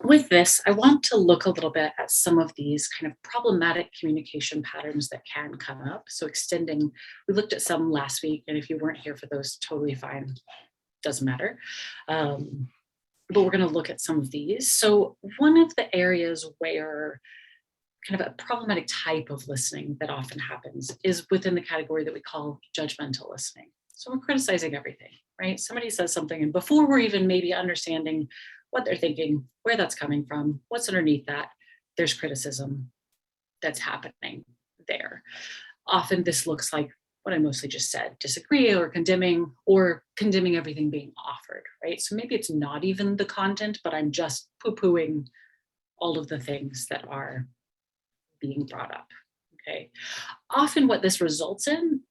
with this, I want to look a little bit at some of these kind of problematic communication patterns that can come up. So, extending, we looked at some last week, and if you weren't here for those, totally fine, doesn't matter. Um, but we're going to look at some of these. So, one of the areas where kind of a problematic type of listening that often happens is within the category that we call judgmental listening. So we're criticizing everything, right? Somebody says something, and before we're even maybe understanding what they're thinking, where that's coming from, what's underneath that, there's criticism that's happening there. Often this looks like what I mostly just said, disagree or condemning everything being offered, right? So maybe it's not even the content, but I'm just poo-pooing all of the things that are being brought up. Okay. Often what this results in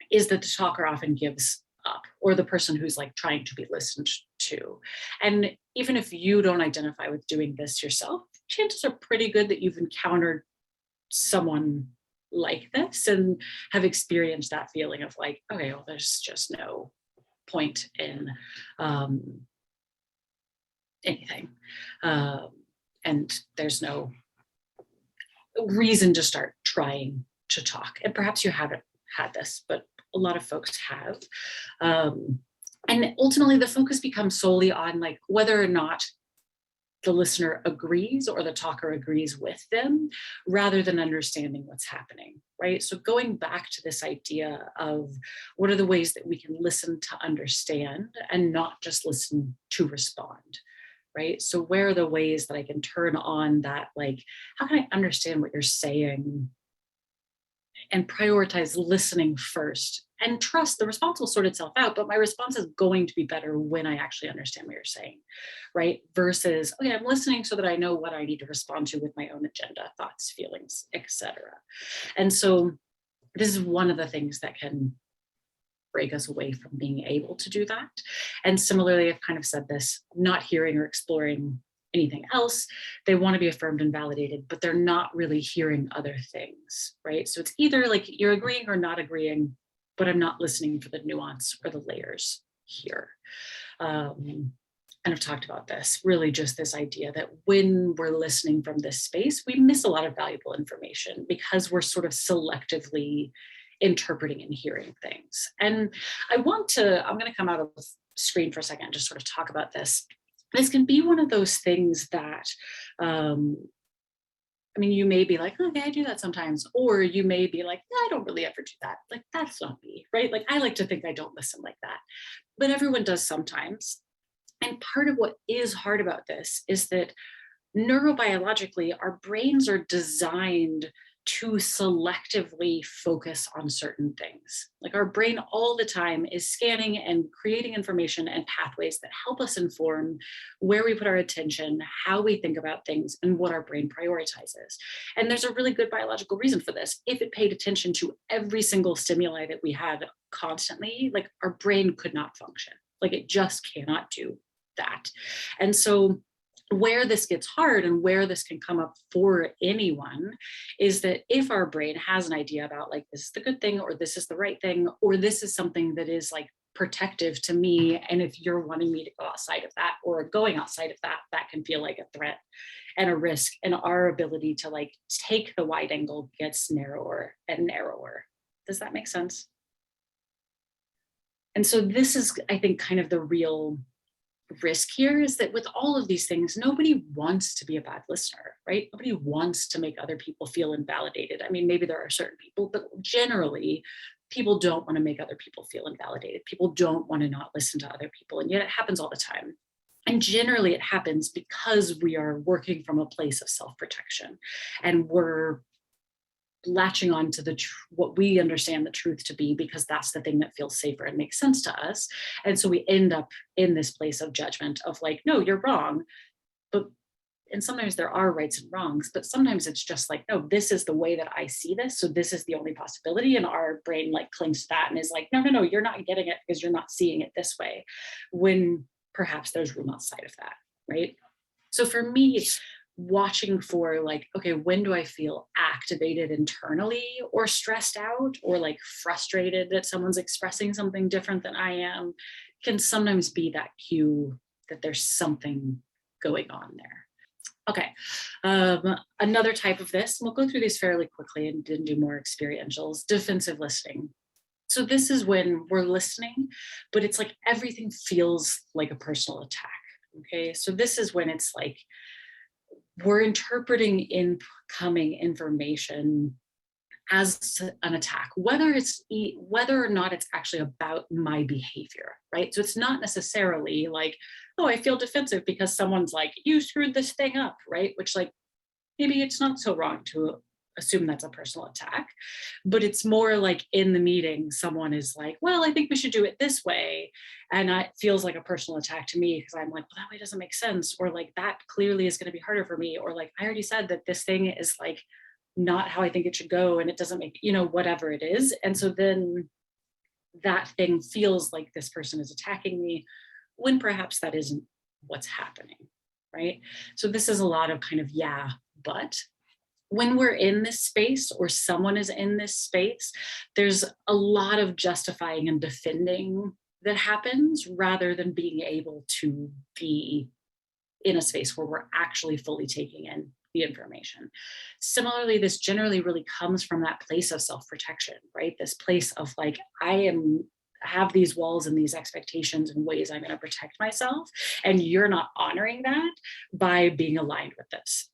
is that the talker often gives up, or the person who's like trying to be listened to. And even if you don't identify with doing this yourself, chances are pretty good that you've encountered someone like this and have experienced that feeling of like, okay, well, there's just no point in anything. And there's no reason to start trying to talk. And perhaps you haven't had this, but a lot of folks have. And ultimately, the focus becomes solely on like whether or not the listener agrees or the talker agrees with them, rather than understanding what's happening, right? So going back to this idea of what are the ways that we can listen to understand and not just listen to respond, right? So where are the ways that I can turn on that, like, how can I understand what you're saying and prioritize listening first and trust the response will sort itself out, but my response is going to be better when I actually understand what you're saying, right? Versus, okay, I'm listening so that I know what I need to respond to with my own agenda, thoughts, feelings, etc. And so this is one of the things that can break us away from being able to do that. And similarly, I've kind of said this, not hearing or exploring anything else. They want to be affirmed and validated, but they're not really hearing other things, right? So it's either like you're agreeing or not agreeing, but I'm not listening for the nuance or the layers here. And I've talked about this, really just this idea that when we're listening from this space, we miss a lot of valuable information because we're sort of selectively interpreting and hearing things. And I'm going to come out of the screen for a second, just sort of talk about this. This can be one of those things that, you may be like, okay, I do that sometimes. Or you may be like, no, I don't really ever do that. Like, that's not me, right? Like, I like to think I don't listen like that. But everyone does sometimes. And part of what is hard about this is that neurobiologically, our brains are designed to selectively focus on certain things. Like our brain all the time is scanning and creating information and pathways that help us inform where we put our attention, how we think about things, and what our brain prioritizes. And there's a really good biological reason for this. If it paid attention to every single stimuli that we had constantly, like our brain could not function. Like it just cannot do that. And so where this gets hard and where this can come up for anyone is that if our brain has an idea about like, this is the good thing, or this is the right thing, or this is something that is like protective to me, and if you're wanting me to go outside of that or going outside of that, that can feel like a threat and a risk, and our ability to like take the wide angle gets narrower and narrower. Does that make sense? And so this is, I think, kind of the real risk here is that with all of these things, nobody wants to be a bad listener, right? Nobody wants to make other people feel invalidated. I mean, maybe there are certain people, but generally, people don't want to make other people feel invalidated. People don't want to not listen to other people. And yet it happens all the time. And generally, it happens because we are working from a place of self-protection and we're latching on to what we understand the truth to be, because that's the thing that feels safer and makes sense to us. And so we end up in this place of judgment of like, no, you're wrong. And sometimes there are rights and wrongs, but sometimes it's just like, no, this is the way that I see this. So this is the only possibility. And our brain like clings to that and is like, no, you're not getting it because you're not seeing it this way, when perhaps there's room outside of that, right? So for me, watching for like, okay, when do I feel activated internally or stressed out or like frustrated that someone's expressing something different than I am, can sometimes be that cue that there's something going on there. Okay. Another type of this, we'll go through these fairly quickly and then do more experientials, defensive listening. So this is when we're listening, but it's like everything feels like a personal attack. Okay. So this is when it's like we're interpreting incoming information as an attack, whether or not it's actually about my behavior, right? So it's not necessarily like, oh, I feel defensive because someone's like, you screwed this thing up, right? Which, like, maybe it's not so wrong to assume that's a personal attack, but it's more like in the meeting, someone is like, well, I think we should do it this way. And it feels like a personal attack to me because I'm like, well, that way doesn't make sense. Or like, that clearly is going to be harder for me. Or like, I already said that this thing is like not how I think it should go. And it doesn't make, whatever it is. And so then that thing feels like this person is attacking me when perhaps that isn't what's happening. Right. So this is a lot of kind of, yeah, but when we're in this space or someone is in this space, there's a lot of justifying and defending that happens rather than being able to be in a space where we're actually fully taking in the information. Similarly, this generally really comes from that place of self-protection, right? This place of like, have these walls and these expectations and ways I'm going to protect myself, and you're not honoring that by being aligned with this,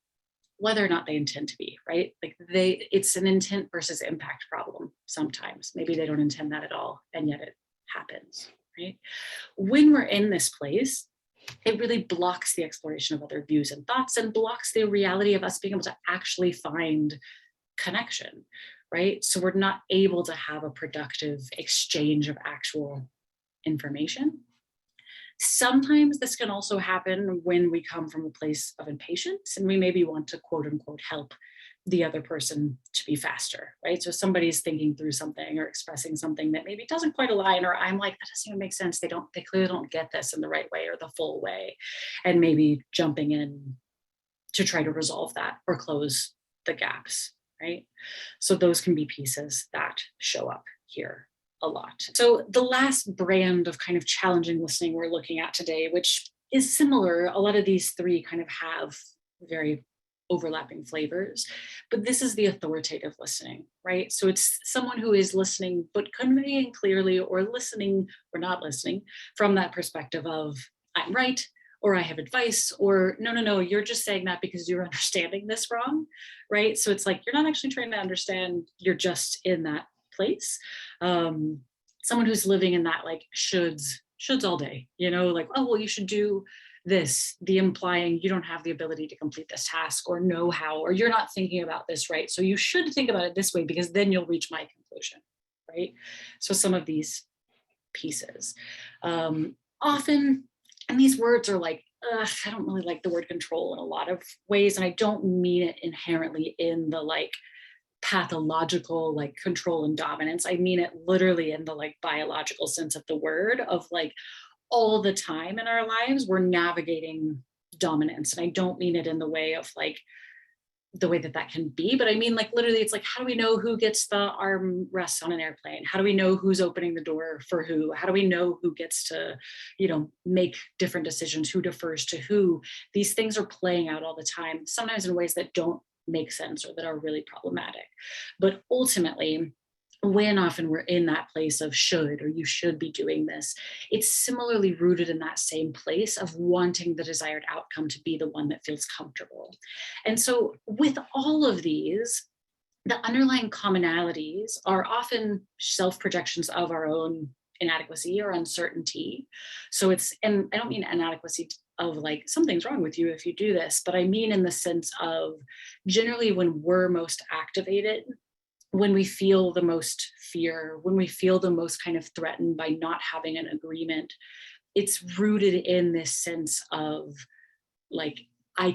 whether or not they intend to be, right? Like it's an intent versus impact problem sometimes. Maybe they don't intend that at all, and yet it happens, right? When we're in this place, it really blocks the exploration of other views and thoughts and blocks the reality of us being able to actually find connection, right? So we're not able to have a productive exchange of actual information. Sometimes this can also happen when we come from a place of impatience and we maybe want to quote unquote help the other person to be faster, right? So somebody's thinking through something or expressing something that maybe doesn't quite align, or I'm like, that doesn't even make sense. They clearly don't get this in the right way or the full way. And maybe jumping in to try to resolve that or close the gaps, right? So those can be pieces that show up here a lot. So the last brand of kind of challenging listening we're looking at today, which is similar, a lot of these three kind of have very overlapping flavors, but this is the authoritative listening, right? So it's someone who is listening, but conveying clearly, or listening or not listening from that perspective of I'm right, or I have advice, or no, you're just saying that because you're understanding this wrong, right? So it's like, you're not actually trying to understand, you're just in that place. Someone who's living in that like shoulds all day, like, oh, well, you should do this, the implying you don't have the ability to complete this task or know how, or you're not thinking about this right. So you should think about it this way because then you'll reach my conclusion, right? So some of these pieces. Often, and these words are like, I don't really like the word control in a lot of ways. And I don't mean it inherently in the like pathological like control and dominance. I mean it literally in the like biological sense of the word, of like all the time in our lives we're navigating dominance. And I don't mean it in the way of like the way that can be, but I mean like literally it's like, how do we know who gets the armrests on an airplane? How do we know who's opening the door for who? How do we know who gets to make different decisions, who defers to who? These things are playing out all the time, sometimes in ways that don't make sense or that are really problematic. But ultimately, when often we're in that place of should, or you should be doing this, it's similarly rooted in that same place of wanting the desired outcome to be the one that feels comfortable. And so with all of these, the underlying commonalities are often self-projections of our own inadequacy or uncertainty. So and I don't mean inadequacy of like something's wrong with you if you do this, but I mean in the sense of generally when we're most activated, when we feel the most fear, when we feel the most kind of threatened by not having an agreement, it's rooted in this sense of like, I'm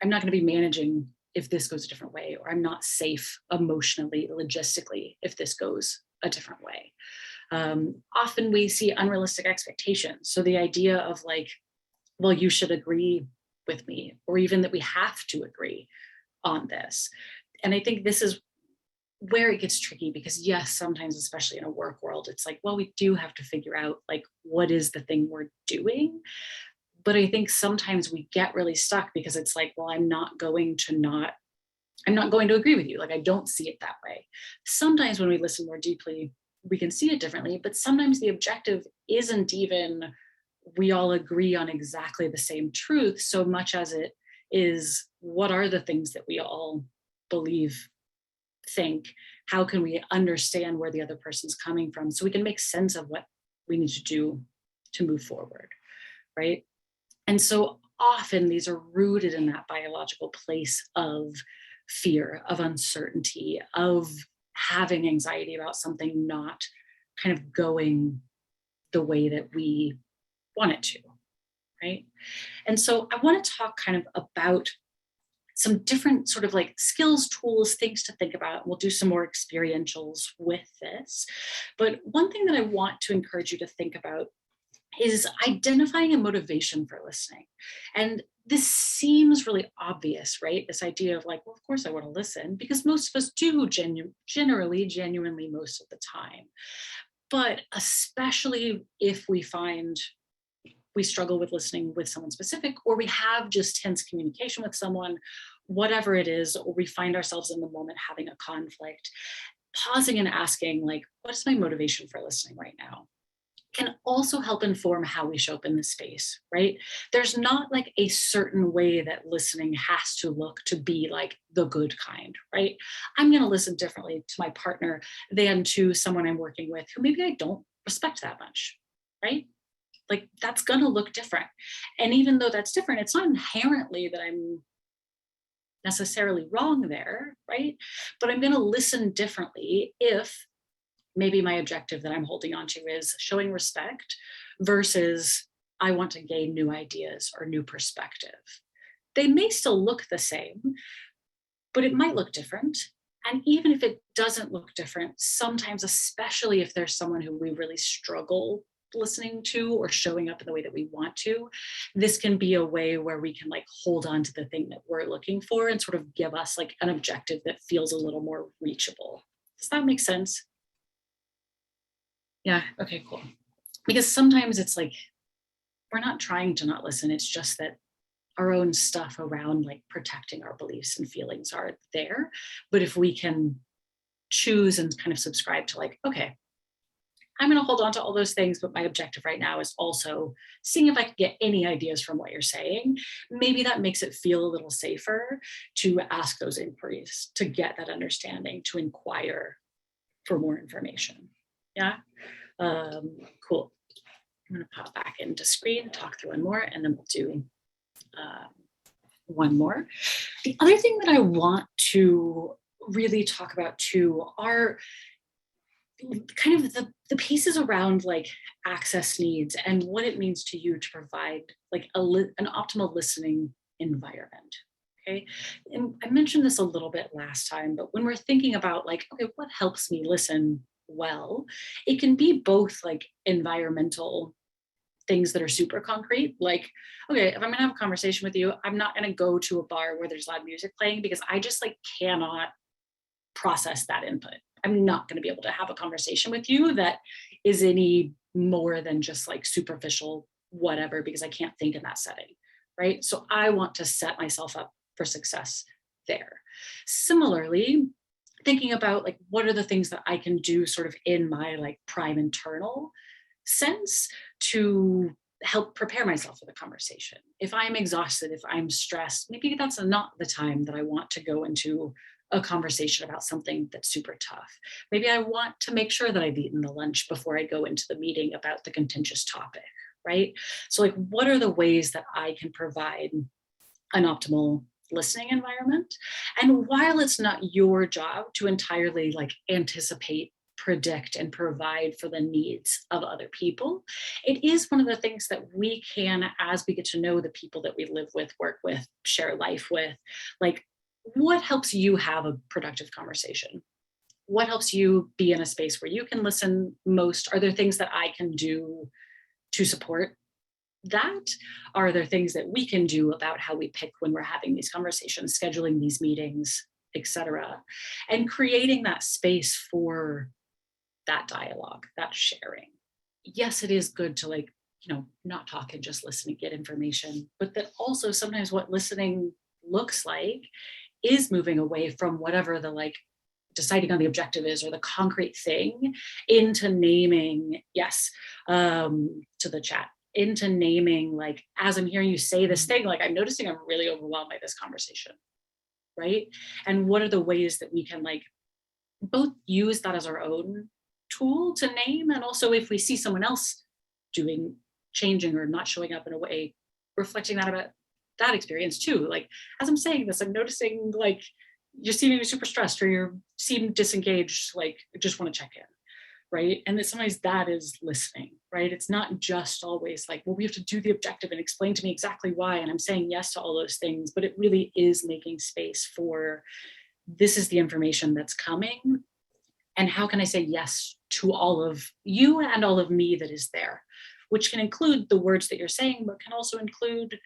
not going to be managing if this goes a different way, or I'm not safe emotionally, logistically, if this goes a different way. Often we see unrealistic expectations. So the idea of like, well, you should agree with me, or even that we have to agree on this. And I think this is where it gets tricky, because yes, sometimes, especially in a work world, it's like, well, we do have to figure out like, what is the thing we're doing? But I think sometimes we get really stuck because it's like, well, I'm not going to agree with you. Like, I don't see it that way. Sometimes when we listen more deeply, we can see it differently, but sometimes the objective isn't even we all agree on exactly the same truth so much as it is what are the things that we all believe, think, how can we understand where the other person's coming from so we can make sense of what we need to do to move forward, right? And so often these are rooted in that biological place of fear, of uncertainty, of having anxiety about something not kind of going the way that we want it to, right? And so I want to talk kind of about some different sort of like skills, tools, things to think about. We'll do some more experientials with this. But one thing that I want to encourage you to think about is identifying a motivation for listening. And this seems really obvious, right? This idea of like, well, of course I want to listen because most of us do genuinely most of the time. But especially if we find we struggle with listening with someone specific, or we have just tense communication with someone, whatever it is, or we find ourselves in the moment having a conflict, pausing and asking, like, what is my motivation for listening right now? Can also help inform how we show up in the space, right? There's not like a certain way that listening has to look to be like the good kind, right? I'm going to listen differently to my partner than to someone I'm working with who maybe I don't respect that much, right? Like that's going to look different. And even though that's different, it's not inherently that I'm necessarily wrong there, right? But I'm going to listen differently if maybe my objective that I'm holding on to is showing respect versus I want to gain new ideas or new perspective. They may still look the same, but it might look different. And even if it doesn't look different, sometimes, especially if there's someone who we really struggle listening to or showing up in the way that we want to, this can be a way where we can like hold on to the thing that we're looking for and sort of give us like an objective that feels a little more reachable. Does that make sense? Yeah. Okay, cool. Because sometimes it's like we're not trying to not listen. It's just that our own stuff around like protecting our beliefs and feelings are there. But if we can choose and kind of subscribe to like, okay, I'm going to hold on to all those things, but my objective right now is also seeing if I can get any ideas from what you're saying. Maybe that makes it feel a little safer to ask those inquiries, to get that understanding, to inquire for more information. Yeah. Cool. I'm going to pop back into screen, talk through one more, and then we'll do one more. The other thing that I want to really talk about too are kind of the pieces around like access needs and what it means to you to provide like an optimal listening environment. Okay. And I mentioned this a little bit last time, but when we're thinking about like, okay, what helps me listen well, it can be both like environmental things that are super concrete. Like, okay, if I'm gonna have a conversation with you, I'm not gonna go to a bar where there's loud music playing because I just like cannot process that input. I'm not going to be able to have a conversation with you that is any more than just like superficial whatever because I can't think in that setting, right? So I want to set myself up for success there. Similarly, thinking about like what are the things that I can do sort of in my like prime internal sense to help prepare myself for the conversation. If I'm exhausted, if I'm stressed, maybe that's not the time that I want to go into a conversation about something that's super tough. Maybe I want to make sure that I've eaten the lunch before I go into the meeting about the contentious topic, right? So like, what are the ways that I can provide an optimal listening environment? And while it's not your job to entirely like anticipate, predict, and provide for the needs of other people, it is one of the things that we can, as we get to know the people that we live with, work with, share life with, like what helps you have a productive conversation? What helps you be in a space where you can listen most? Are there things that I can do to support that? Are there things that we can do about how we pick when we're having these conversations, scheduling these meetings, etc., and creating that space for that dialogue, that sharing? Yes, it is good to like not talk and just listen and get information, but that also sometimes what listening looks like is moving away from whatever the like deciding on the objective is or the concrete thing into naming, yes, to the chat, into naming, like, as I'm hearing you say this thing, like, I'm noticing I'm really overwhelmed by this conversation, right? And what are the ways that we can like both use that as our own tool to name, and also if we see someone else doing, changing, or not showing up in a way, reflecting that about that experience too. Like, as I'm saying this, I'm noticing like you're seeming super stressed or you seem disengaged, like just want to check in, right? And that sometimes that is listening, right? It's not just always like, well, we have to do the objective and explain to me exactly why, and I'm saying yes to all those things, but it really is making space for, this is the information that's coming, and how can I say yes to all of you and all of me that is there, which can include the words that you're saying, but can also include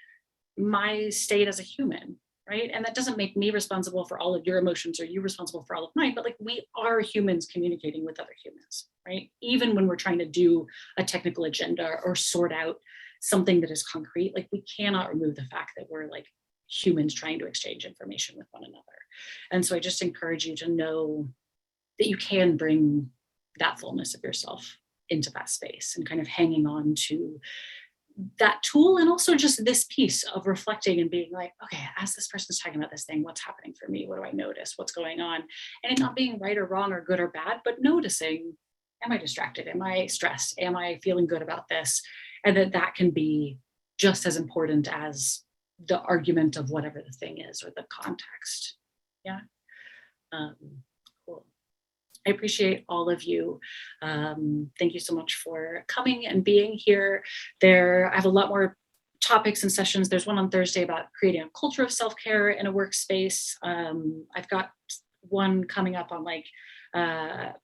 my state as a human, right? And that doesn't make me responsible for all of your emotions or you responsible for all of mine, but like we are humans communicating with other humans, right? Even when we're trying to do a technical agenda or sort out something that is concrete, like we cannot remove the fact that we're like humans trying to exchange information with one another. And so I just encourage you to know that you can bring that fullness of yourself into that space and kind of hanging on to that tool, and also just this piece of reflecting and being like, okay, as this person's talking about this thing, what's happening for me? What do I notice? What's going on? And it not being right or wrong or good or bad, but noticing, am I distracted? Am I stressed? Am I feeling good about this? And that can be just as important as the argument of whatever the thing is or the context. Yeah. Cool. I appreciate all of you. Thank you so much for coming and being here. I have a lot more topics and sessions. There's one on Thursday about creating a culture of self-care in a workspace. I've got one coming up on like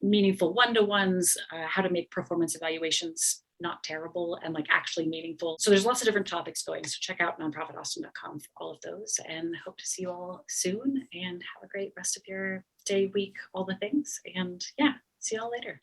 meaningful one-to-ones, how to make performance evaluations not terrible and like actually meaningful. So there's lots of different topics going. So check out nonprofitaustin.com for all of those, and hope to see you all soon, and have a great rest of your day, week, all the things. And yeah, see y'all later.